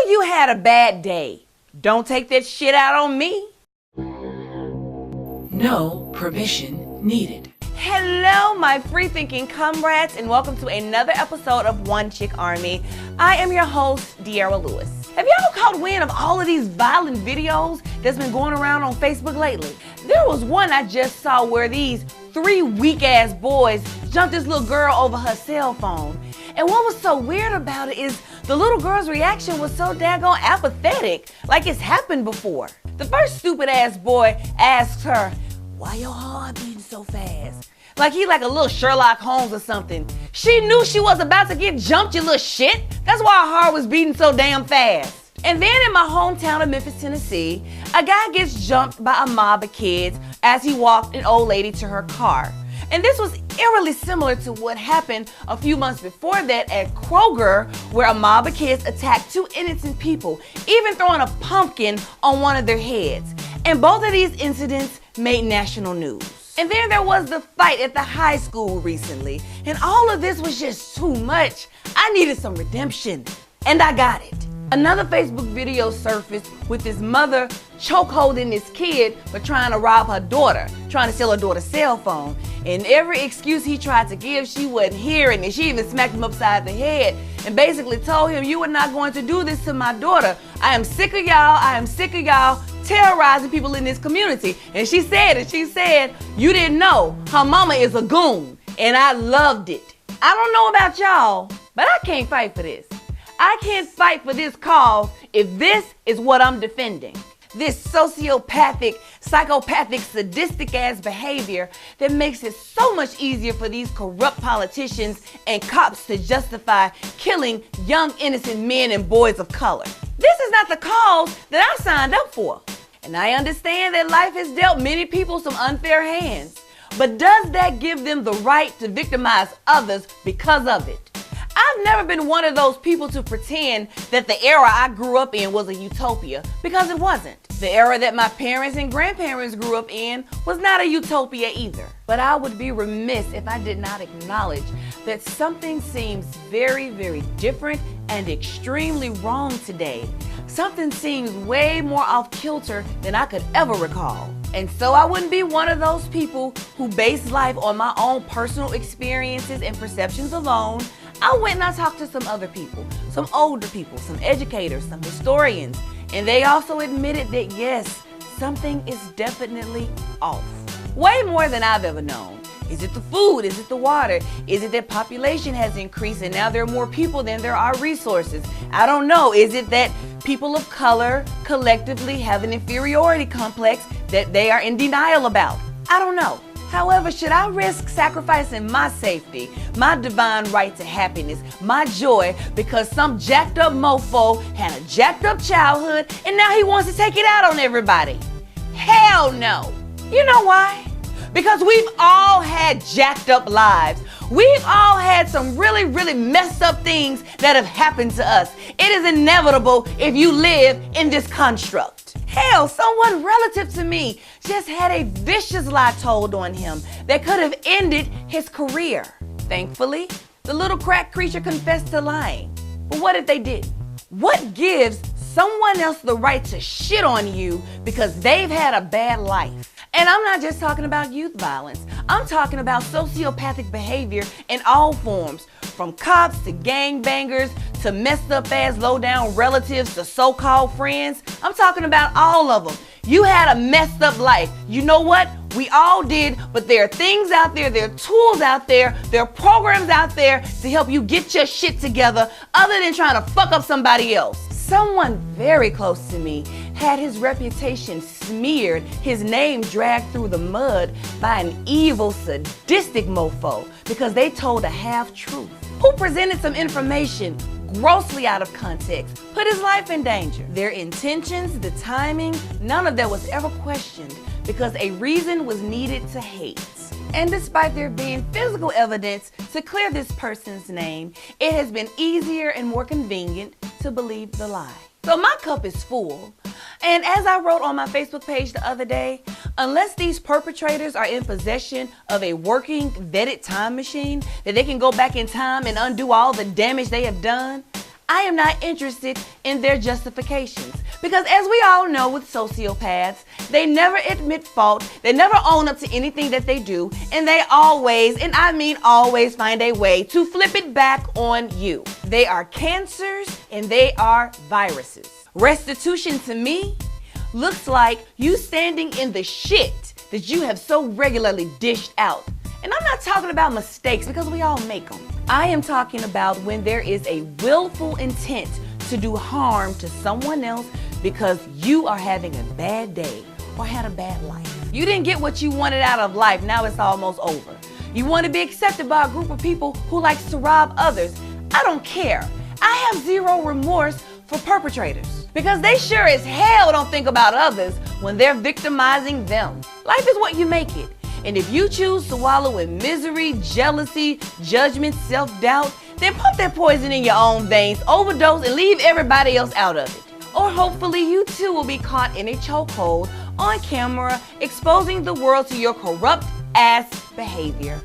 you had a bad day. Don't take that shit out on me. No permission needed. Hello, my free-thinking comrades, and welcome to another episode of One Chick Army. I am your host, De'Ara Lewis. Have y'all caught wind of all of these violent videos that's been going around on Facebook lately? There was one I just saw where these three weak-ass boys jumped this little girl over her cell phone. And what was so weird about it is the little girl's reaction was so daggone apathetic, like it's happened before. The first stupid-ass boy asked her, "Why your heart beating so fast?" Like he like a little Sherlock Holmes or something. She knew she was about to get jumped, you little shit. That's why her heart was beating so damn fast. And then in my hometown of Memphis, Tennessee, a guy gets jumped by a mob of kids as he walked an old lady to her car. And this was eerily similar to what happened a few months before that at Kroger, where a mob of kids attacked two innocent people, even throwing a pumpkin on one of their heads. And both of these incidents made national news. And then there was the fight at the high school recently, and all of this was just too much. I needed some redemption, and I got it. Another Facebook video surfaced with his mother chokeholding this kid for trying to rob her daughter, trying to steal her daughter's cell phone. And every excuse he tried to give, she wasn't hearing, and she even smacked him upside the head and basically told him, "You are not going to do this to my daughter. I am sick of y'all terrorizing people in this community." And she said, "You didn't know, her mama is a goon." And I loved it. I don't know about y'all, but I can't fight for this. I can't fight for this cause if this is what I'm defending. This sociopathic, psychopathic, sadistic-ass behavior that makes it so much easier for these corrupt politicians and cops to justify killing young, innocent men and boys of color. This is not the cause that I signed up for. And I understand that life has dealt many people some unfair hands. But does that give them the right to victimize others because of it? I've never been one of those people to pretend that the era I grew up in was a utopia, because it wasn't. The era that my parents and grandparents grew up in was not a utopia either. But I would be remiss if I did not acknowledge that something seems very, very different and extremely wrong today. Something seems way more off kilter than I could ever recall. And so I wouldn't be one of those people who base life on my own personal experiences and perceptions alone. I went and I talked to some other people, some older people, some educators, some historians, and they also admitted that yes, something is definitely off. Way more than I've ever known. Is it the food? Is it the water? Is it that population has increased and now there are more people than there are resources? I don't know. Is it that people of color collectively have an inferiority complex that they are in denial about? I don't know. However, should I risk sacrificing my safety, my divine right to happiness, my joy, because some jacked up mofo had a jacked up childhood and now he wants to take it out on everybody? Hell no. You know why? Because we've all had jacked up lives. We've all had some really, really messed up things that have happened to us. It is inevitable if you live in this construct. Hell, someone relative to me just had a vicious lie told on him that could have ended his career. Thankfully, the little crack creature confessed to lying. But what if they didn't? What gives someone else the right to shit on you because they've had a bad life? And I'm not just talking about youth violence. I'm talking about sociopathic behavior in all forms, from cops to gangbangers to messed up ass low down relatives to so-called friends. I'm talking about all of them. You had a messed up life. You know what? We all did, but there are things out there, there are tools out there, there are programs out there to help you get your shit together other than trying to fuck up somebody else. Someone very close to me had his reputation smeared, his name dragged through the mud by an evil, sadistic mofo because they told a half-truth, who presented some information grossly out of context, put his life in danger. Their intentions, the timing, none of that was ever questioned because a reason was needed to hate. And despite there being physical evidence to clear this person's name, it has been easier and more convenient to believe the lie. So my cup is full. And as I wrote on my Facebook page the other day, unless these perpetrators are in possession of a working, vetted time machine that they can go back in time and undo all the damage they have done, I am not interested in their justifications. Because as we all know with sociopaths, they never admit fault, they never own up to anything that they do, and they always, and I mean always, find a way to flip it back on you. They are cancers and they are viruses. Restitution to me looks like you standing in the shit that you have so regularly dished out. And I'm not talking about mistakes because we all make them. I am talking about when there is a willful intent to do harm to someone else because you are having a bad day or had a bad life. You didn't get what you wanted out of life, now it's almost over. You want to be accepted by a group of people who likes to rob others. I don't care. I have zero remorse for perpetrators because they sure as hell don't think about others when they're victimizing them. Life is what you make it. And if you choose to wallow in misery, jealousy, judgment, self-doubt, then pump that poison in your own veins, overdose, and leave everybody else out of it. Or hopefully you too will be caught in a chokehold on camera, exposing the world to your corrupt ass behavior.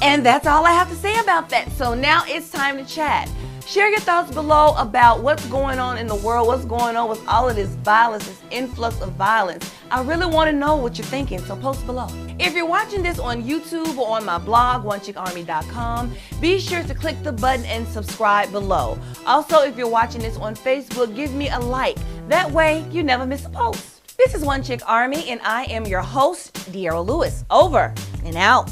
And that's all I have to say about that. So now it's time to chat. Share your thoughts below about what's going on in the world, what's going on with all of this violence, this influx of violence. I really want to know what you're thinking, so post below. If you're watching this on YouTube or on my blog, onechickarmy.com, be sure to click the button and subscribe below. Also, if you're watching this on Facebook, give me a like. That way, you never miss a post. This is One Chick Army, and I am your host, De'Ara Lewis. Over and out.